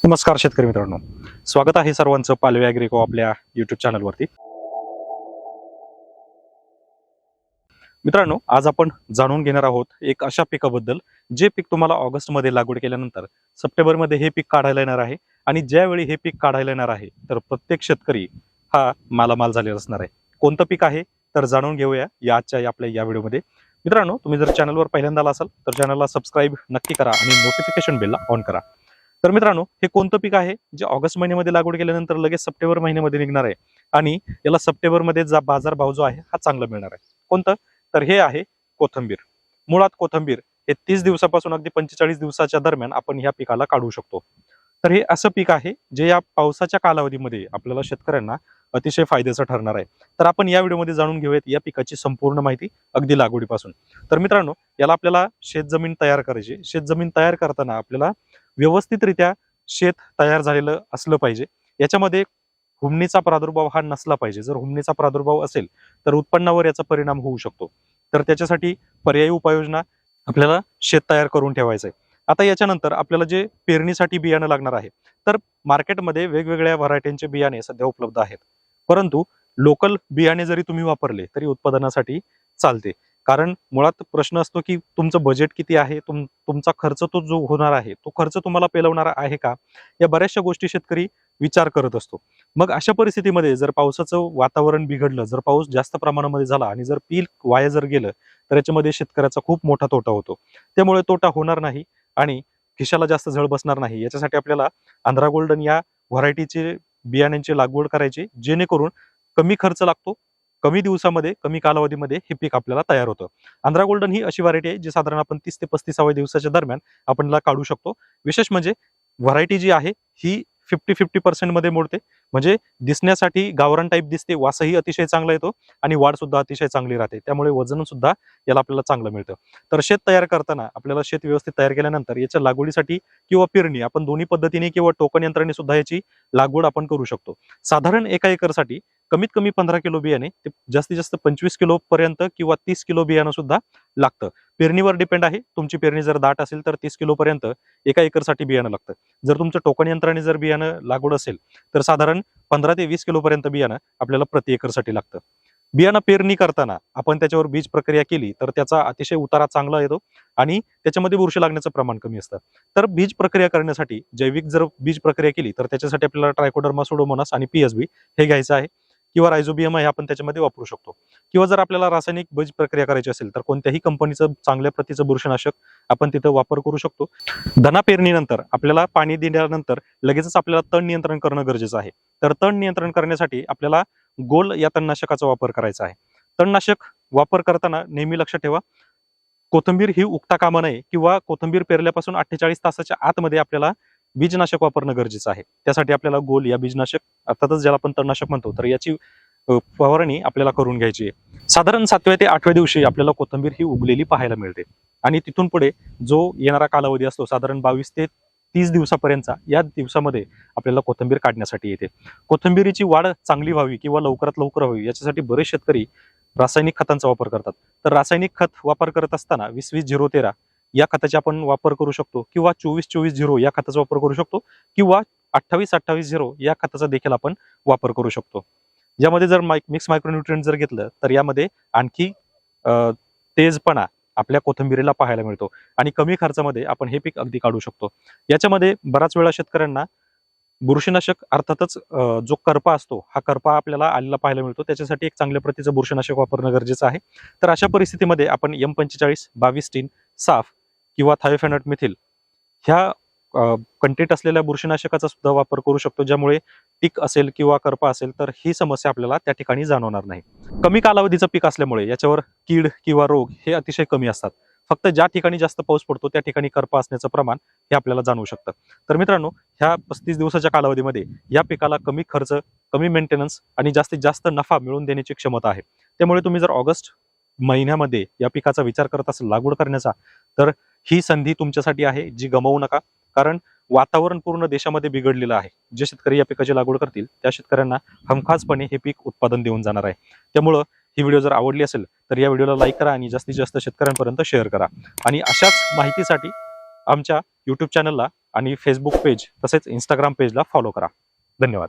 नमस्कार शेतकरी मित्रांनो, स्वागत आहे सर्वांचं पालवे ॲग्रिको आपल्या यूट्यूब चॅनलवरती. मित्रांनो, आज आपण जाणून घेणार आहोत एक अशा पिकाबद्दल जे पीक तुम्हाला ऑगस्टमध्ये लागवड केल्यानंतर सप्टेंबरमध्ये हे पीक काढायला येणार आहे. आणि ज्यावेळी हे पीक काढायला येणार आहे तर प्रत्येक शेतकरी हा मालामाल झालेला असणार आहे. कोणतं पीक आहे तर जाणून घेऊया आजच्या आपल्या या व्हिडिओमध्ये. मित्रांनो, तुम्ही जर चॅनलवर पहिल्यांदा आला असाल तर चॅनलला सबस्क्राईब नक्की करा आणि नोटिफिकेशन बेलला ऑन करा. तर मित्रांनो, हे कोणतं पीक आहे जे ऑगस्ट महिन्यामध्ये लागवड केल्यानंतर लगेच सप्टेंबर महिन्यामध्ये निघणार आहे आणि याला सप्टेंबरमध्ये बाजार भाव जो आहे हा चांगला मिळणार आहे. कोणतं तर हे आहे कोथिंबीर. मुळात कोथिंबीर हे 30 दिवसापासून अगदी 45 दिवसाच्या दरम्यान आपण ह्या पिकाला काढू शकतो. तर हे असं पीक आहे जे या पावसाच्या कालावधीमध्ये आपल्याला शेतकऱ्यांना अतिशय फायद्याचं ठरणार आहे. तर आपण या व्हिडिओमध्ये जाणून घेऊयात या पिकाची संपूर्ण माहिती अगदी लागवडीपासून. तर मित्रांनो, याला आपल्याला शेतजमीन तयार करायची. शेतजमीन तयार करताना आपल्याला व्यवस्थितरित्या शेत तयार झालेलं असलं पाहिजे. याच्यामध्ये हुमणीचा प्रादुर्भाव हा नसला पाहिजे. जर हुमणीचा प्रादुर्भाव असेल तर उत्पन्नावर याचा परिणाम होऊ शकतो. तर त्याच्यासाठी पर्यायी उपाययोजना आपल्याला शेत तयार करून ठेवायचं आहे. आता याच्यानंतर आपल्याला जे पेरणीसाठी बियाणं लागणार आहे तर मार्केटमध्ये वेगवेगळ्या व्हरायटीचे बियाणे सध्या उपलब्ध आहेत. परंतु लोकल बियाणे जरी तुम्ही वापरले तरी उत्पादनासाठी चालते. कारण मुळात प्रश्न असतो की तुमचं बजेट किती आहे, तुमचा खर्च तो जो होणार आहे तो खर्च तुम्हाला पेलवणारा आहे का, या बऱ्याचशा गोष्टी शेतकरी विचार करत असतो. मग अशा परिस्थितीमध्ये जर पावसाचं वातावरण बिघडलं, जर पाऊस जास्त प्रमाणामध्ये झाला आणि जर पीक वाया जर गेलं तर याच्यामध्ये शेतकऱ्याचा खूप मोठा तोटा होतो. त्यामुळे तोटा होणार नाही आणि खिशाला जास्त झळ बसणार नाही याच्यासाठी आपल्याला आंध्रा गोल्डन या व्हरायटीचे बियाण्यांची लागवड करायची, जेणेकरून कमी खर्च लागतो, कमी दिवसामध्ये कमी कालावधीमध्ये हे पीक आपल्याला तयार होतं. आंध्रा गोल्डन ही अशी व्हरायटी आहे जी साधारण आपण 30 ते 35 दिवसाच्या दरम्यान आपण याला काढू शकतो. विशेष म्हणजे व्हरायटी जी आहे ही 50-50% मध्ये मोडते. म्हणजे दिसण्यासाठी गावरान टाईप दिसते, वासही अतिशय चांगला येतो आणि वाढ सुद्धा अतिशय चांगली राहते. त्यामुळे वजन सुद्धा याला आपल्याला चांगलं मिळतं. तर शेत तयार करताना आपल्याला शेत व्यवस्थित तयार केल्यानंतर याच्या लागवडीसाठी किंवा पेरणी आपण दोन्ही पद्धतीने किंवा टोकन यंत्राने सुद्धा याची लागवड आपण करू शकतो. साधारण एका एकरसाठी कमीत कमी 15 किलो बियाणे ते जास्तीत जास्त 25 किलो पर्यंत किंवा 30 किलो बियाणं सुद्धा लागतं. पेरणीवर डिपेंड आहे. तुमची पेरणी जर दाट असेल तर 30 किलो पर्यंत एका एकरसाठी बियाणं लागतं. जर तुमचं टोकन यंत्राने जर बियाणं लागवड असेल तर साधारण 15 ते 20 किलो पर्यंत बियाणं आपल्याला प्रति एकरसाठी लागतं. बियाणं पेरणी करताना आपण त्याच्यावर बीज प्रक्रिया केली तर त्याचा अतिशय उतारा चांगला येतो आणि त्याच्यामध्ये बुरशी लागण्याचं प्रमाण कमी असतं. तर बीज प्रक्रिया करण्यासाठी जैविक जर बीज प्रक्रिया केली तर त्याच्यासाठी आपल्याला ट्रायकोडर्मा सुडोमोनास आणि पीएसबी हे घ्यायचं आहे किंवा रायझोबियम हे आपण त्याच्यामध्ये वापरू शकतो. किंवा जर आपल्याला रासायनिक बीज प्रक्रिया करायची असेल तर कोणत्याही कंपनीचं चांगल्या प्रतीचं बुरशीनाशक आपण तिथं वापर करू शकतो. धना पेरणीनंतर आपल्याला पाणी दिल्यानंतर लगेचच आपल्याला तण नियंत्रण करणं गरजेचं आहे. तर तण नियंत्रण करण्यासाठी आपल्याला गोल या तणनाशकाचा वापर करायचा आहे. तणनाशक वापर करताना नेहमी लक्षात ठेवा, कोथिंबीर ही उगता कामा नये किंवा कोथिंबीर पेरल्यापासून 48 तासाच्या आतमध्ये आपल्याला बीजनाशक वापरणं गरजेचं आहे. त्यासाठी आपल्याला गोल या बीजनाशक अर्थातच ज्याला आपण तणनाशक म्हणतो तर याची फवारणी आपल्याला करून घ्यायची आहे. साधारण 7व्या ते 8व्या दिवशी आपल्याला कोथिंबीर ही उगलेली पाहायला मिळते आणि तिथून पुढे जो येणारा कालावधी असतो साधारण 22 ते 30 दिवसापर्यंतचा, या दिवसामध्ये आपल्याला कोथिंबीर काढण्यासाठी येते. कोथिंबीरीची वाढ चांगली व्हावी किंवा लवकरात लवकर व्हावी याच्यासाठी बरेच शेतकरी रासायनिक खतांचा वापर करतात. तर रासायनिक खत वापर करत असताना 20-20-0-13 या खताचा आपण वापर करू शकतो किंवा 24-24-0 या खताचा वापर करू शकतो किंवा 28-28-0 या खताचा देखील आपण वापर करू शकतो. यामध्ये जर मिक्स मायक्रोन्यूट्रिएंट जर घेतलं तर यामध्ये आणखी तेजपणा आपल्या कोथिंबीरीला पाहायला मिळतो आणि कमी खर्चामध्ये आपण हे पीक अगदी काढू शकतो. याच्यामध्ये बराच वेळा शेतकऱ्यांना बुरशीनाशक अर्थातच जो करपा असतो हा करपा आपल्याला आलेला पाहायला मिळतो. त्याच्यासाठी एक चांगल्या प्रतीचं बुरशीनाशक वापरणं गरजेचं आहे. तर अशा परिस्थितीमध्ये आपण M45, 22-3, साफ किंवा थायोफेनॉट मिथिल ह्या कंटेंट असलेल्या बुरशीनाशकाचा सुद्धा वापर करू शकतो, ज्यामुळे टीक असेल किंवा करपा असेल तर ही समस्या आपल्याला त्या ठिकाणी जाणवणार नाही. कमी कालावधीचं पीक असल्यामुळे याच्यावर कीड किंवा रोग हे अतिशय कमी असतात. फक्त ज्या ठिकाणी जास्त पाऊस पडतो त्या ठिकाणी करपा असण्याचं प्रमाण हे आपल्याला जाणवू शकतं. तर मित्रांनो, ह्या 35 दिवसाच्या कालावधीमध्ये या पिकाला कमी खर्च, कमी मेंटेनन्स आणि जास्तीत जास्त नफा मिळवून देण्याची क्षमता आहे. त्यामुळे तुम्ही जर ऑगस्ट महिन्यामध्ये या पिकाचा विचार करत असाल लागवड करण्याचा तर ही संधी तुमच्यासाठी आहे, जी गमावू नका. कारण वातावरण पूर्ण देशामध्ये बिघडलेलं आहे. जे शेतकरी या पिकाची लागवड करतील त्या शेतकऱ्यांना हमखासपणे हे पीक उत्पादन देऊन जाणार आहे. त्यामुळं ही व्हिडिओ जर आवडली असेल तर या व्हिडिओला लाईक करा आणि जास्तीत जास्त शेतकऱ्यांपर्यंत शेअर करा. आणि अशाच माहितीसाठी आमच्या यूट्यूब चॅनलला आणि फेसबुक पेज तसेच इंस्टाग्राम पेजला फॉलो करा. धन्यवाद.